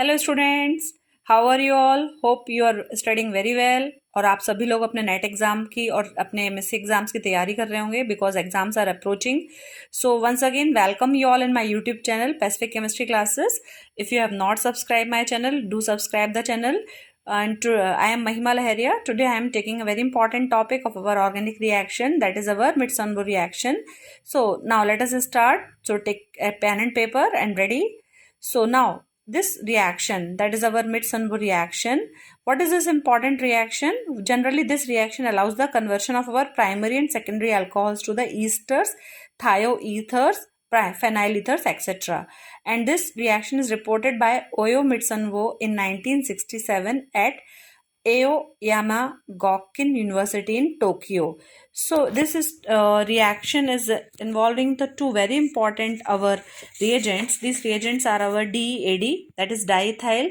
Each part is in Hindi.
Hello students, how are you all? Hope you are studying very well. और आप सभी लोग अपने नेट एग्जाम की और अपने एमएससी एग्जाम्स की तैयारी कर रहे होंगे because exams are approaching. So once again welcome you all in my YouTube channel Pacific Chemistry Classes. If you have not subscribed my channel, do subscribe the channel. And I am Mahima Laharia. Today I am taking a very important topic of our organic reaction, that is our Mitsunbo reaction. So now let us start. So take a pen and paper and ready. So now this reaction, that is our Mitsunbo reaction. What is this important reaction? Generally this reaction allows the conversion of our primary and secondary alcohols to the esters, thioethers, phenyl ethers, etc. And this reaction is reported by Oyo Mitsunbo in 1967 at Aoyama Gakuen University in Tokyo. So this is reaction is involving the two very important our reagents. These reagents are our DEAD, that is diethyl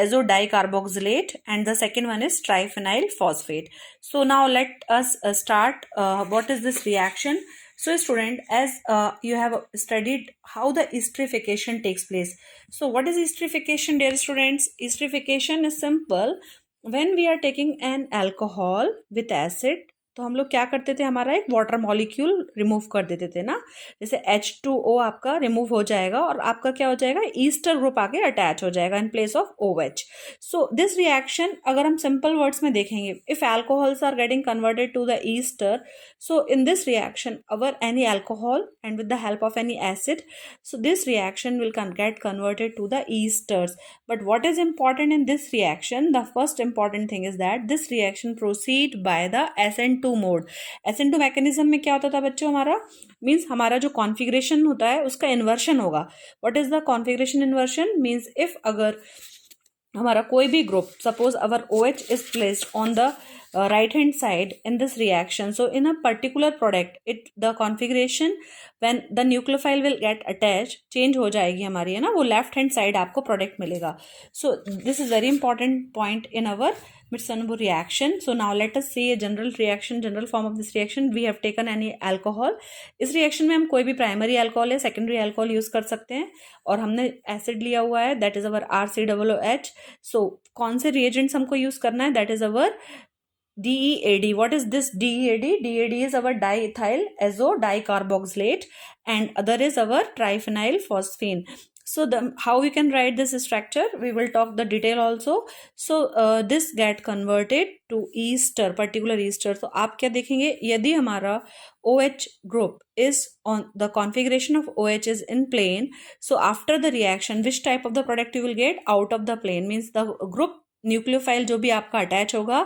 azo-dicarboxylate, and the second one is triphenyl phosphate. So now let us start. What is this reaction? So student, as you have studied how the esterification takes place. So what is esterification, dear students? Esterification is simple. When we are taking an alcohol with acid, तो हम लोग क्या करते थे, हमारा एक वाटर मॉलिक्यूल रिमूव कर देते थे ना। जैसे H2O आपका रिमूव हो जाएगा और आपका क्या हो जाएगा, ईस्टर ग्रुप आके अटैच हो जाएगा in place of OH. So this reaction अगर हम सिंपल वर्ड्स में देखेंगे, if alcohols are getting converted to the ester, so in this reaction our any alcohol and with the help of any acid, so this reaction will get converted to the esters. But what is important in this reaction, the first important thing is that this reaction proceed by the SN2 mode. SN2 mechanism में क्या होता था बच्चों, हमारा मीन्स हमारा जो कॉन्फ़िगरेशन होता है उसका इन्वर्शन होगा. What is the configuration inversion? Means if अगर हमारा कोई भी group, suppose our OH is placed on the right hand side in this reaction, so in a particular product the configuration when the nucleophile will get attached change हो जाएगी हमारी, है ना, वो लेफ्ट हैंड साइड आपको प्रोडक्ट मिलेगा. सो this is very important point in our Mitsunbo reaction. So now let us see a general form of this reaction. We have taken any alcohol. इस reaction में हम कोई भी primary alcohol या secondary alcohol use कर सकते हैं और हमने acid लिया हुआ है, that is our RCOOH. So कौन से reagents हमको use करना है, that is our DEAD. What is this DEAD? DEAD is our diethyl azo-dicarboxylate and other is our triphenyl phosphine. So how we can write this structure, we will talk the detail also. So this get converted to ester, particular ester. So आप क्या देखेंगे, यदि हमारा OH group is on the configuration of OH is in plane, so after the reaction which type of the product you will get? Out of the plane, means the group nucleophile जो भी आपका अटैच होगा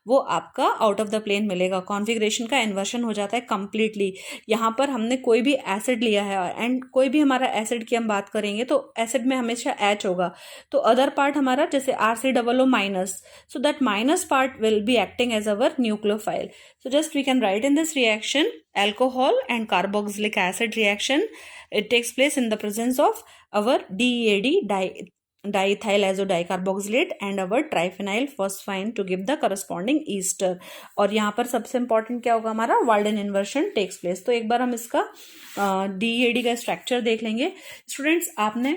वो आपका आउट ऑफ द प्लेन मिलेगा. कॉन्फ़िगरेशन का इन्वर्शन हो जाता है कंप्लीटली. यहाँ पर हमने कोई भी एसिड लिया है एंड कोई भी हमारा एसिड की हम बात करेंगे तो एसिड में हमेशा H होगा, तो अदर पार्ट हमारा जैसे RCOO minus, so that minus part will be acting as our nucleophile. So just we can write in this reaction, alcohol and carboxylic acid reaction, it takes place in the presence of our DEAD, diethyl azo-dicarboxylate and our triphenyl phosphine to give the corresponding ester. और यहाँ पर सबसे important क्या होगा, हमारा Walden inversion takes place. तो एक बार हम इसका DEAD का स्ट्रक्चर देख लेंगे. स्टूडेंट्स, आपने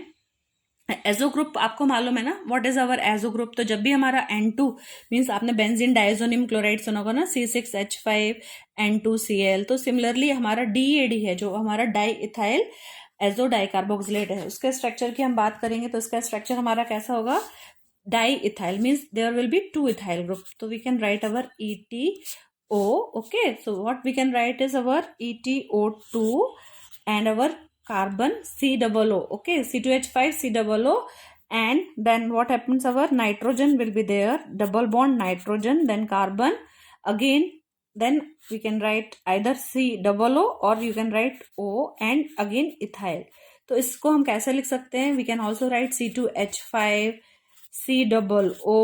एजो ग्रुप आपको मालूम है ना, what is our azo group? तो जब भी हमारा N2 मीन्स आपने बेंजीन डायजोनियम क्लोराइड सुना होगा ना, C6H5N2Cl. तो सिमिलरली हमारा DEAD है जो हमारा डाईइथाइल एजो-डाइकार्बोक्सिलेट है, उसके स्ट्रक्चर की हम बात करेंगे तो इसका स्ट्रक्चर हमारा कैसा होगा, diethyl means there will be 2 ethyl group. तो we can write our ETO. Okay, so what we can write is our ETO2 and our carbon COO. Okay, C2H5 COO, and then what happens, our nitrogen will be there, double bond nitrogen, then carbon again, then we can write either COO or you can write O and again ethyl. तो इसको हम कैसे लिख सकते हैं, we can also write C2H5 COO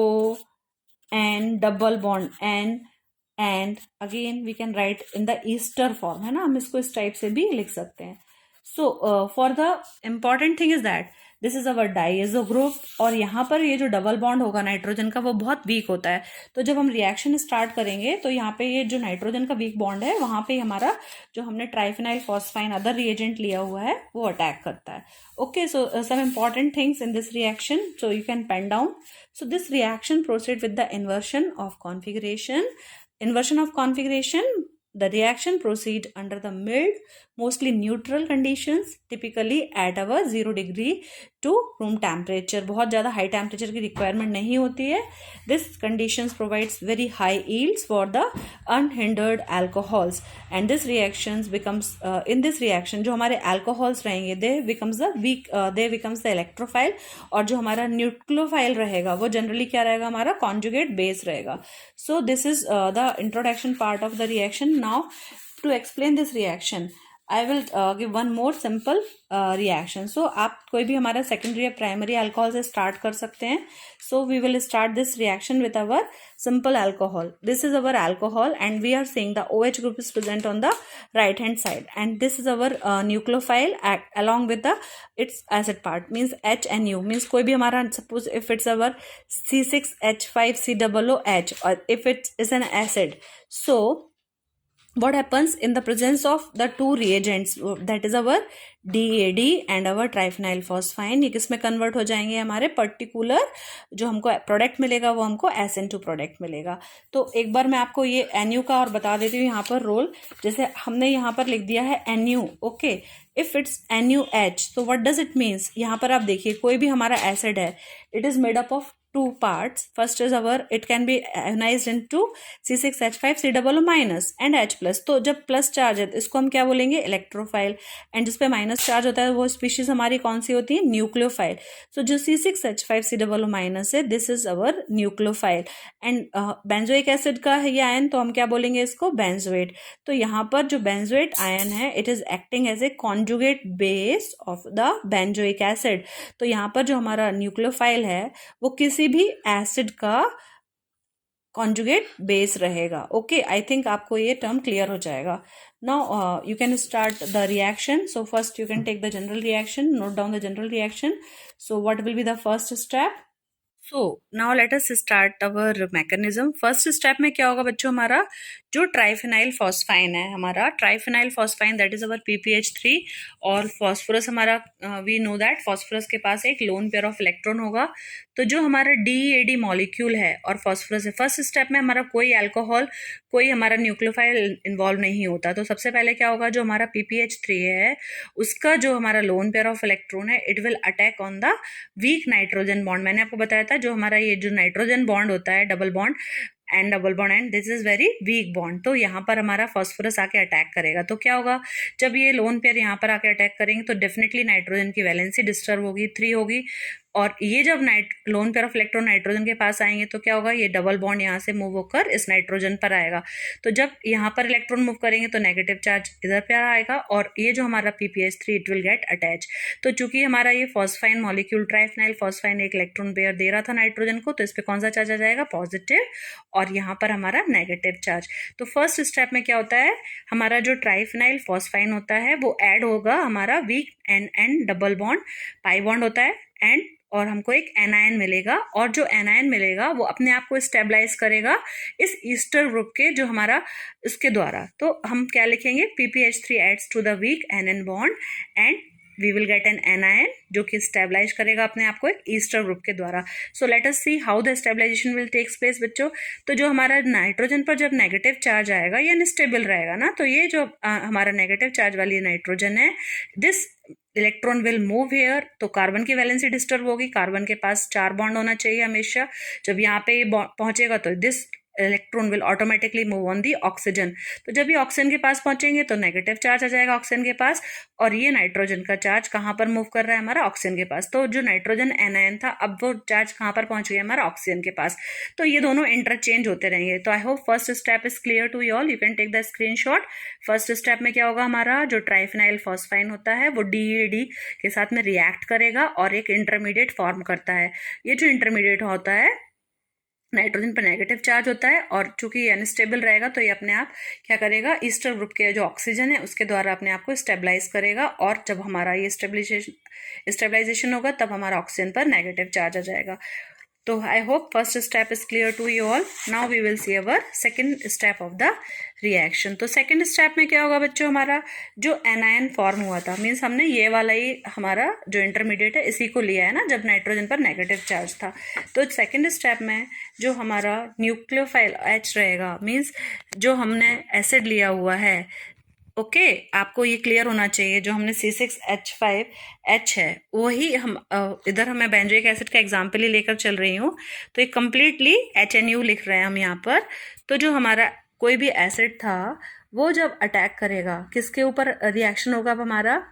and double bond N, and again we can write in the ester form, है ना, हम इसको इस टाइप से भी लिख सकते हैं. So for the important thing is that this is our diazo group, और यहाँ पर ये जो डबल बॉन्ड होगा नाइट्रोजन का वो बहुत वीक होता है। तो जब हम रिएक्शन स्टार्ट करेंगे तो यहाँ पे ये जो नाइट्रोजन का वीक बॉन्ड है वहाँ पे हमारा जो हमने ट्राइफिनाइल फॉस्फाइन अदर रिएजेंट लिया हुआ है वो अटैक करता है। Okay, so some important things in this reaction, so you can pen down. So this reaction proceed with the inversion of configuration. Inversion of configuration, the reaction proceed under the mild, mostly neutral conditions, typically at our 0 degree to room temperature. बहुत ज़्यादा high temperature की requirement नहीं होती है. This conditions provides very high yields for the unhindered alcohols, and this reactions becomes in this reaction जो हमारे alcohols रहेंगे they becomes the electrophile, और जो हमारा nucleophile रहेगा वो generally क्या रहेगा, हमारा conjugate base रहेगा. So this is the introduction part of the reaction. Now to explain this reaction I will give one more simple reaction. So आप कोई भी हमारा secondary या primary alcohol से start कर सकते हैं. So we will start this reaction with our simple alcohol. This is our alcohol and we are seeing the OH group is present on the right hand side, and this is our nucleophile along with the its acid part, means H and U, means कोई भी हमारा suppose if it's our C6H5COOH or if it is an acid, so what happens in the presence of the two reagents, that is our DAD and our triphenyl phosphine, ये किस में कन्वर्ट हो जाएंगे, हमारे पर्टिकुलर जो हमको प्रोडक्ट मिलेगा वो हमको SN2 प्रोडक्ट मिलेगा. तो एक बार मैं आपको ये NU का और बता देती हूँ यहाँ पर रोल. जैसे हमने यहाँ पर लिख दिया है NU, okay, if it's NuH, तो व्हाट डज इट मीन्स, यहाँ पर आप देखिए कोई भी हमारा एसिड है, it is made up of two parts. First is our, it can be ionized into C6H5COO minus and H plus. तो जब प्लस चार्ज है तो इसको हम क्या बोलेंगे, इलेक्ट्रोफाइल, एंड जिस पे माइनस चार्ज होता है वो स्पीशीज हमारी कौन सी होती है, न्यूक्लियोफाइल. सो जो C6H5COO माइनस है this is our nucleophile, and benzoic acid का है ये आयन तो हम क्या बोलेंगे इसको, बेंजोएट. तो यहाँ पर जो बेंजोएट आयन है it is acting as a conjugate base of the benzoic acid. तो यहाँ पर जो हमारा न्यूक्लियोफाइल है वो किसी भी एसिड का कॉन्जुगेट बेस रहेगा. ओके, आई थिंक आपको ये टर्म क्लियर हो जाएगा. Now you can start the reaction. So first you can take the general reaction, note down the general reaction. So what will be the first step. So now let us start our mechanism. First step में क्या होगा बच्चों, हमारा जो ट्राइफिनाइल फॉस्फाइन है, हमारा triphenyl phosphine that is our PPH3, और फॉस्फोरस हमारा वी नो दैट फॉस्फोरस के पास एक लोन पेयर ऑफ इलेक्ट्रॉन होगा. तो जो हमारा DAD मॉलिक्यूल है और फॉस्फोरस है, फर्स्ट स्टेप में हमारा कोई अल्कोहल, कोई हमारा न्यूक्लियोफाइल इन्वॉल्व नहीं होता. तो सबसे पहले क्या होगा, जो हमारा PPH3 है उसका जो हमारा लोन पेयर ऑफ इलेक्ट्रॉन है it will attack on the weak nitrogen bond. मैंने आपको बताया था जो हमारा ये जो नाइट्रोजन बॉन्ड होता है, double bond and double bond and this is very weak bond. तो यहाँ पर हमारा फॉस्फोरस आके अटैक करेगा. तो क्या होगा, जब ये लोन पेयर यहाँ पर आके अटैक करेंगे तो डेफिनेटली नाइट्रोजन की वैलेंसी डिस्टर्ब होगी, 3 होगी, और ये जब loan pair of electron nitrogen के पास आएंगे तो क्या होगा, ये डबल बॉन्ड यहाँ से मूव होकर इस नाइट्रोजन पर आएगा. तो जब यहाँ पर इलेक्ट्रॉन मूव करेंगे तो नेगेटिव चार्ज इधर पे आएगा, और ये जो हमारा PPH3 it will get attach. तो चूंकि हमारा ये फॉस्फाइन मॉलिक्यूल ट्राइफिनाइल फॉस्फाइन एक इलेक्ट्रॉन पेयर दे रहा था नाइट्रोजन को, तो इस पे कौन सा चार्ज आ जाएगा, पॉजिटिव, और यहाँ पर हमारा नेगेटिव चार्ज. तो फर्स्ट स्टेप में क्या होता है, हमारा जो ट्राइफिनाइल फॉस्फाइन होता है वो ऐड होगा हमारा weak N double bond, pi bond होता है, एंड और हमको एक एनायन मिलेगा, और जो एनायन मिलेगा वो अपने आप को स्टेबलाइज करेगा इस ईस्टर ग्रुप के जो हमारा इसके द्वारा. तो हम क्या लिखेंगे, PPH3 adds to the weak NN bond and we will get an anion जो कि स्टेबलाइज करेगा अपने आप को एक ईस्टर ग्रुप के द्वारा. So let us see how the stabilisation will takes place बच्चों. तो जो हमारा नाइट्रोजन पर जब नेगेटिव चार्ज आएगा ये अनस्टेबल रहेगा ना, तो ये जो हमारा नेगेटिव चार्ज वाली नाइट्रोजन है this electron will move here. तो कार्बन की वैलेंसी डिस्टर्ब होगी, कार्बन के पास 4 बॉन्ड होना चाहिए हमेशा. जब यहाँ पे ये पहुंचेगा तो this electron will automatically move on the oxygen. तो जब ये ऑक्सीजन के पास पहुंचेंगे तो नेगेटिव चार्ज आ जाएगा ऑक्सीजन के पास, और ये नाइट्रोजन का चार्ज कहाँ पर मूव कर रहा है, हमारा ऑक्सीजन के पास. तो जो नाइट्रोजन एनायन था अब वो चार्ज कहाँ पर पहुंच गया, हमारा ऑक्सीजन के पास. तो ये दोनों इंटरचेंज होते रहेंगे. तो I hope first step is clear to you all. You can take the screenshot. First step में क्या होगा, हमारा जो ट्राइफिनाइल फॉस्फाइन होता है वो DAD के साथ में रिएक्ट करेगा और एक इंटरमीडिएट फॉर्म करता है. ये जो इंटरमीडिएट होता है नाइट्रोजन पर नेगेटिव चार्ज होता है और चूंकि ये अनस्टेबल रहेगा तो ये अपने आप क्या करेगा, ईस्टर ग्रुप के जो ऑक्सीजन है उसके द्वारा अपने आप को स्टेबलाइज करेगा, और जब हमारा ये स्टेबलाइजेशन होगा तब हमारा ऑक्सीजन पर नेगेटिव चार्ज आ जाएगा। तो I hope first step is clear to you all. Now we will see our second step of the reaction. तो सेकेंड स्टेप में क्या होगा बच्चों, हमारा जो एनायन फॉर्म हुआ था, मीन्स हमने ये वाला ही हमारा जो इंटरमीडिएट है इसी को लिया है ना जब नाइट्रोजन पर नेगेटिव चार्ज था। तो सेकेंड स्टेप में जो हमारा न्यूक्लियोफाइल H रहेगा, मीन्स जो हमने एसिड लिया हुआ है, ओके आपको ये क्लियर होना चाहिए, जो हमने C6H5H है वही हम इधर हमें बेंजोइक एसिड का एग्जाम्पल ही लेकर चल रही हूँ, तो ये कम्प्लीटली HNU लिख रहे हैं हम यहाँ पर। तो जो हमारा कोई भी एसिड था वो जब अटैक करेगा किसके ऊपर रिएक्शन होगा, अब हमारा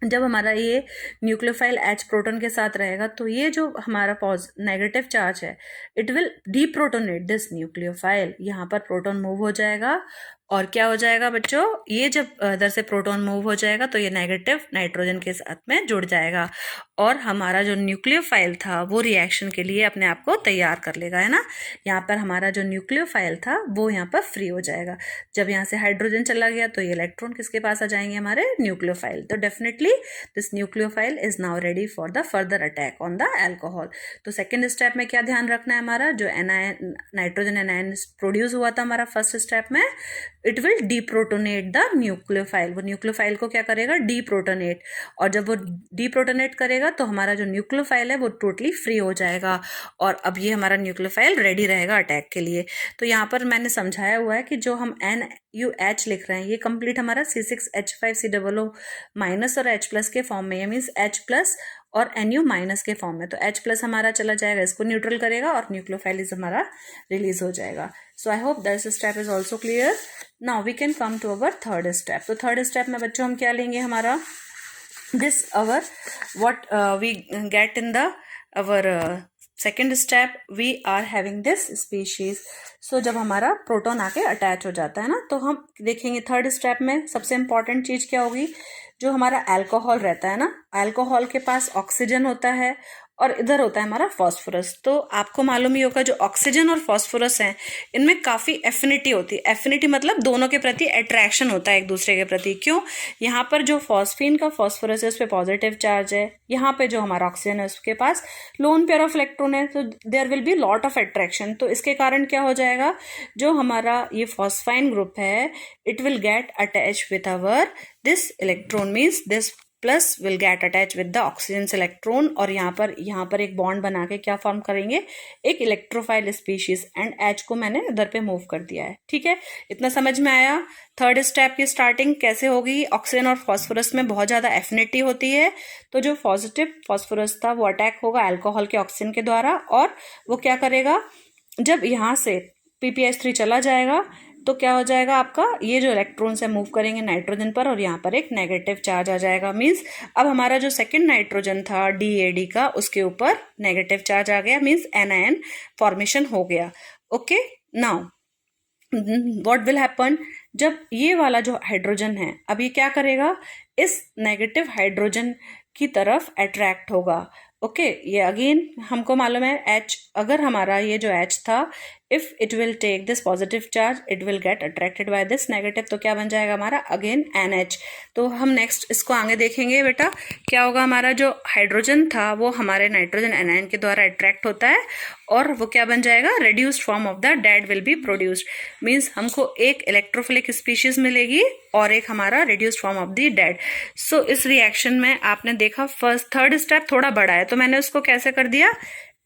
जब हमारा ये न्यूक्लियोफाइल H प्रोटॉन के साथ रहेगा तो ये जो हमारा नेगेटिव चार्ज है it will deprotonate this nucleophile, यहाँ पर प्रोटॉन मूव हो जाएगा और क्या हो जाएगा बच्चों, ये जब इधर से प्रोटॉन मूव हो जाएगा तो ये नेगेटिव नाइट्रोजन के साथ में जुड़ जाएगा और हमारा जो न्यूक्लियोफाइल था वो रिएक्शन के लिए अपने आप को तैयार कर लेगा, है ना। यहाँ पर हमारा जो न्यूक्लियोफाइल था वो यहाँ पर फ्री हो जाएगा। जब यहाँ से हाइड्रोजन चला गया तो ये इलेक्ट्रॉन किसके पास आ जाएंगे, हमारे न्यूक्लियोफाइल। तो definitely this nucleophile is now ready for the further attack on the alcohol. तो सेकेंड स्टेप में क्या ध्यान रखना है, हमारा जो एनायन नाइट्रोजन एनायन प्रोड्यूस हुआ था हमारा फर्स्ट स्टेप में, it will deprotonate the nucleophile. वो न्यूक्लियोफाइल को क्या करेगा, डीप्रोटोनेट, और जब वो डीप्रोटोनेट करेगा तो हमारा जो न्यूक्लियोफाइल है वो टोटली फ्री हो जाएगा और अब ये हमारा न्यूक्लियोफाइल रेडी रहेगा अटैक के लिए। तो यहाँ पर मैंने समझाया हुआ है कि जो हम NuH लिख रहे हैं ये कंप्लीट हमारा C6H5COO माइनस और H प्लस के फॉर्म में, ये मीन्स H प्लस और NU माइनस के फॉर्म में। तो H प्लस हमारा चला जाएगा, इसको न्यूट्रल करेगा और न्यूक्लियोफाइल इज हमारा रिलीज हो जाएगा। So I hope this step is also clear. Now we can come to our third step. तो थर्ड स्टेप में बच्चों हम क्या लेंगे, हमारा this our what we get in the our second step, we are having this species। so जब हमारा प्रोटॉन आके अटैच हो जाता है ना तो हम देखेंगे थर्ड स्टेप में सबसे इंपॉर्टेंट चीज क्या होगी, जो हमारा अल्कोहल रहता है ना, अल्कोहल के पास ऑक्सीजन होता है और इधर होता है हमारा फॉस्फोरस। तो आपको मालूम ही होगा जो ऑक्सीजन और फॉस्फोरस हैं इनमें काफ़ी एफिनिटी होती है। एफिनिटी मतलब दोनों के प्रति अट्रैक्शन होता है एक दूसरे के प्रति। क्यों, यहाँ पर जो फॉस्फीन का फॉस्फोरस है उस पर पॉजिटिव चार्ज है, यहाँ पे जो हमारा ऑक्सीजन है उसके पास लोन पेयर ऑफ इलेक्ट्रॉन है, तो there will be lot of attraction. तो इसके कारण क्या हो जाएगा, जो हमारा ये फॉस्फाइन ग्रुप है it will get attach with our this electron, means this plus will get attach with the oxygen electron, और यहाँ पर एक बॉन्ड बना के क्या फॉर्म करेंगे, एक इलेक्ट्रोफाइल स्पीशीज, एंड H को मैंने इधर पे मूव कर दिया है। ठीक है, इतना समझ में आया। थर्ड स्टेप की स्टार्टिंग कैसे होगी, ऑक्सीजन और फॉस्फोरस में बहुत ज़्यादा एफिनिटी होती है, तो जो पॉजिटिव फॉस्फोरस था वो अटैक होगा अल्कोहल के ऑक्सीजन के द्वारा, और वो क्या करेगा, जब यहाँ से PPH3 चला जाएगा तो क्या हो जाएगा, आपका ये जो इलेक्ट्रॉन्स है मूव करेंगे नाइट्रोजन पर और यहाँ पर एक नेगेटिव चार्ज आ जाएगा। मीन्स अब हमारा जो सेकंड नाइट्रोजन था DAD का उसके ऊपर नेगेटिव चार्ज आ गया, मीन्स एनायन फॉर्मेशन हो गया। Okay, now what will happen, जब ये वाला जो हाइड्रोजन है अब ये क्या करेगा, इस नेगेटिव हाइड्रोजन की तरफ अट्रैक्ट होगा। ओके, ये अगेन हमको मालूम है H, अगर हमारा ये जो H था if it will take this positive charge it will get attracted by this negative, तो क्या बन जाएगा हमारा अगेन NH। तो हम नेक्स्ट इसको आगे देखेंगे बेटा, क्या होगा, हमारा जो हाइड्रोजन था वो हमारे नाइट्रोजन एनायन के द्वारा अट्रैक्ट होता है और वो क्या बन जाएगा, reduced form of the dead will be produced, means हमको एक इलेक्ट्रोफिलिक स्पीशीज मिलेगी और एक हमारा reduced form of the dead. So इस रिएक्शन में आपने देखा थर्ड स्टेप थोड़ा बड़ा है तो मैंने उसको कैसे कर दिया,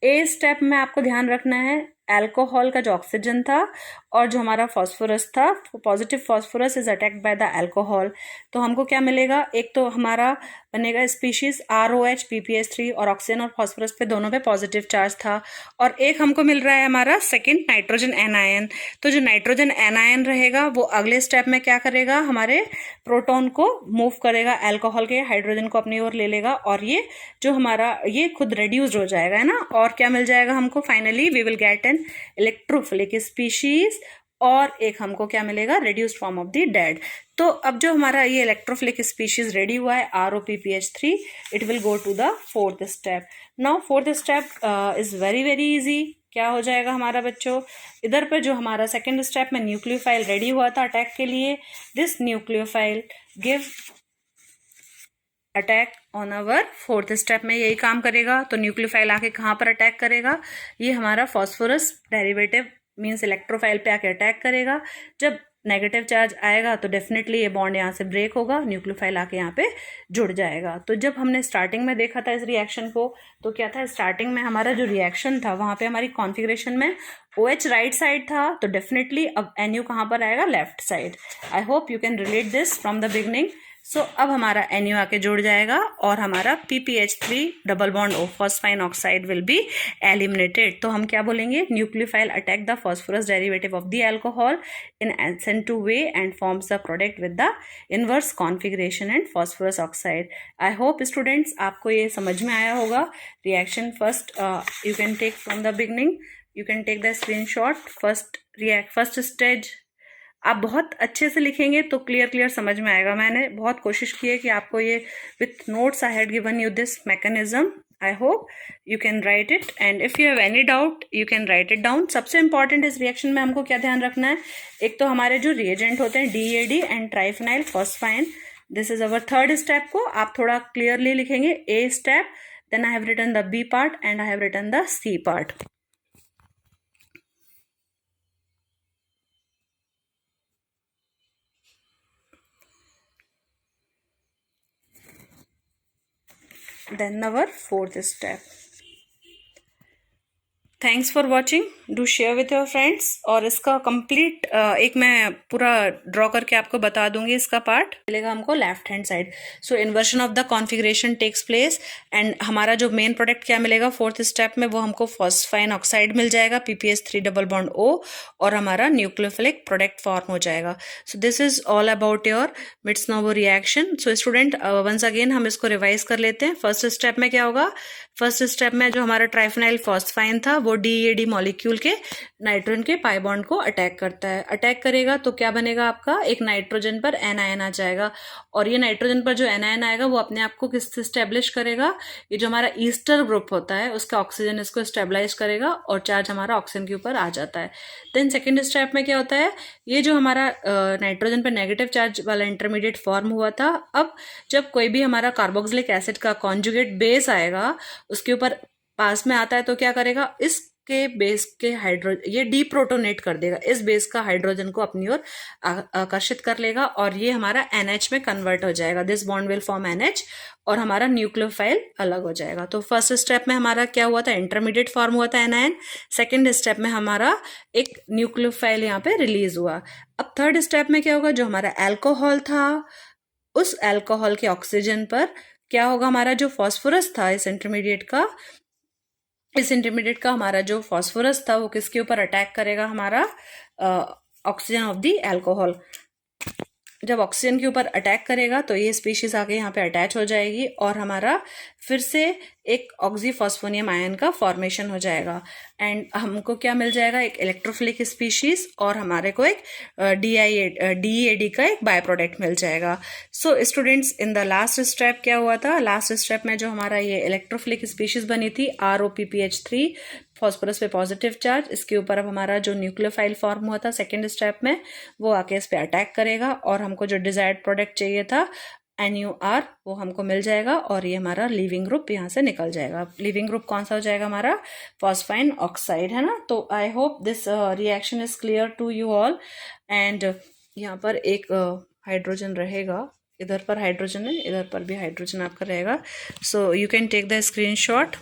ए स्टेप में आपको ध्यान रखना है अल्कोहल का जो ऑक्सीजन था और जो हमारा फॉस्फोरस था, positive phosphorus is attacked by the alcohol, तो हमको क्या मिलेगा, एक तो हमारा बनेगा स्पीशीज ROH PPH3 और ऑक्सीजन और फॉस्फोरस पे दोनों पे पॉजिटिव चार्ज था, और एक हमको मिल रहा है हमारा सेकंड नाइट्रोजन एनायन। तो जो नाइट्रोजन एनायन रहेगा वो अगले स्टेप में क्या करेगा, हमारे प्रोटॉन को मूव करेगा, अल्कोहल के हाइड्रोजन को अपनी ओर ले लेगा और ये जो हमारा ये खुद रेड्यूस्ड हो जाएगा, है ना, और क्या मिल जाएगा हमको, finally we will get an electrophilic species और एक हमको क्या मिलेगा, reduced form of the DEAD. तो अब जो हमारा ये इलेक्ट्रोफिलिक स्पीशीज रेडी हुआ है ROPPH3, it will go to the fourth step. Now fourth step is very very easy. क्या हो जाएगा हमारा बच्चों, इधर पर जो हमारा सेकेंड स्टेप में न्यूक्लियोफाइल रेडी हुआ था अटैक के लिए, this nucleophile give attack on our fourth step में यही काम करेगा। तो न्यूक्लियोफाइल आके कहाँ पर अटैक करेगा, ये हमारा फॉस्फोरस डेरिवेटिव मीन्स इलेक्ट्रोफाइल पे आके अटैक करेगा। जब नेगेटिव चार्ज आएगा तो डेफिनेटली ये बॉन्ड यहाँ से ब्रेक होगा, न्यूक्लियोफाइल आके यहाँ पे जुड़ जाएगा। तो जब हमने स्टार्टिंग में देखा था इस रिएक्शन को, तो क्या था, स्टार्टिंग में हमारा जो रिएक्शन था वहाँ पे हमारी कॉन्फ़िगरेशन में OH राइट साइड था, तो डेफिनेटली अब NU कहाँ पर आएगा, left side. I hope you can relate this from the beginning. So अब हमारा NU आके जुड़ जाएगा और हमारा PPH3 double bond O phosphine oxide will be eliminated. तो हम क्या बोलेंगे, nucleophile attack the phosphorus derivative of the alcohol in SN2 way and forms the product with the inverse configuration and phosphorus oxide. I hope students आपको ये समझ में आया होगा। Reaction first you can take from the beginning, you can take the screenshot. First stage आप बहुत अच्छे से लिखेंगे तो क्लियर समझ में आएगा। मैंने बहुत कोशिश की है कि आपको ये with notes I had given you this mechanism. I hope you can write it and if you have any doubt you can write it down. सबसे इंपॉर्टेंट इस रिएक्शन में हमको क्या ध्यान रखना है, एक तो हमारे जो रिएजेंट होते हैं DAD and triphenyl phosphine, this is our third step को आप थोड़ा क्लियरली लिखेंगे। A step, then I have written the B part and I have written the C part. Then our fourth step. Thanks for watching, do share with your friends. और इसका कंप्लीट एक मैं पूरा ड्रॉ करके आपको बता दूंगी। इसका पार्ट मिलेगा हमको left hand side. So inversion of the configuration takes place and हमारा जो मेन प्रोडक्ट क्या मिलेगा फोर्थ स्टेप में, वो हमको फॉस्फाइन ऑक्साइड मिल जाएगा PPH3 डबल बॉन्ड O और हमारा न्यूक्लियोफिलिक प्रोडक्ट फॉर्म हो जाएगा। So this is all about your Mitsunobu reaction. So student once again हम इसको रिवाइज कर लेते हैं। फर्स्ट स्टेप में क्या होगा, फर्स्ट स्टेप में जो हमारा ट्राइफेनाइल फॉस्फाइन था वो DAD मॉलिक्यूल के नाइट्रोजन के पाई बॉन्ड को अटैक करता है। अटैक करेगा तो क्या बनेगा आपका, एक नाइट्रोजन पर anion आ जाएगा और ये नाइट्रोजन पर जो anion आएगा वो अपने आप को किससे स्टेब्लिश करेगा, ये जो हमारा ईस्टर ग्रुप होता है उसका ऑक्सीजन इसको स्टेबलाइज करेगा और चार्ज हमारा ऑक्सीजन के ऊपर आ जाता है। देन सेकेंड स्टेप में क्या होता है, ये जो हमारा नाइट्रोजन पर नेगेटिव चार्ज वाला इंटरमीडिएट फॉर्म हुआ था, अब जब कोई भी हमारा कार्बोक्सिलिक एसिड का कॉन्जुगेट बेस आएगा उसके ऊपर पास में आता है तो क्या करेगा, इसके बेस के ये डीप्रोटोनेट कर देगा, इस बेस का हाइड्रोजन को अपनी ओर आकर्षित कर लेगा और ये हमारा NH में कन्वर्ट हो जाएगा। This bond will form NH और हमारा न्यूक्लियोफाइल अलग हो जाएगा। तो फर्स्ट स्टेप में हमारा क्या हुआ था, इंटरमीडिएट फॉर्म हुआ था anion। सेकेंड स्टेप में हमारा एक न्यूक्लियोफाइल यहाँ पे रिलीज हुआ। अब थर्ड स्टेप में क्या होगा, जो हमारा एल्कोहल था उस एल्कोहल के ऑक्सीजन पर क्या होगा, हमारा जो फॉस्फोरस था इस इंटरमीडिएट का हमारा जो फॉस्फोरस था वो किसके ऊपर अटैक करेगा, हमारा ऑक्सीजन ऑफ द एल्कोहल। जब ऑक्सीजन के ऊपर अटैक करेगा तो ये स्पीशीज आके यहाँ पे अटैच हो जाएगी और हमारा फिर से एक ऑक्सीफॉस्फोनियम आयन का फॉर्मेशन हो जाएगा एंड हमको क्या मिल जाएगा, एक इलेक्ट्रोफिलिक स्पीशीज और हमारे को एक DAD का एक बाय प्रोडक्ट मिल जाएगा। So students in the last step क्या हुआ था, लास्ट स्टेप में जो हमारा ये इलेक्ट्रोफिलिक स्पीशीज बनी थी ROPPH3 फॉस्फोरस पे पॉजिटिव चार्ज, इसके ऊपर अब हमारा जो न्यूक्लियोफाइल फॉर्म हुआ था सेकेंड स्टेप में वो आके इस पे अटैक करेगा और हमको जो डिजायर्ड प्रोडक्ट चाहिए था NUR वो हमको मिल जाएगा और ये हमारा लीविंग ग्रुप यहाँ से निकल जाएगा। लीविंग ग्रुप कौन सा हो जाएगा, हमारा फॉस्फाइन ऑक्साइड, है ना। तो I hope this reaction is clear to you all and यहाँ पर एक हाइड्रोजन रहेगा, इधर पर हाइड्रोजन है, इधर पर भी हाइड्रोजन आपका रहेगा। So you can take the screenshot.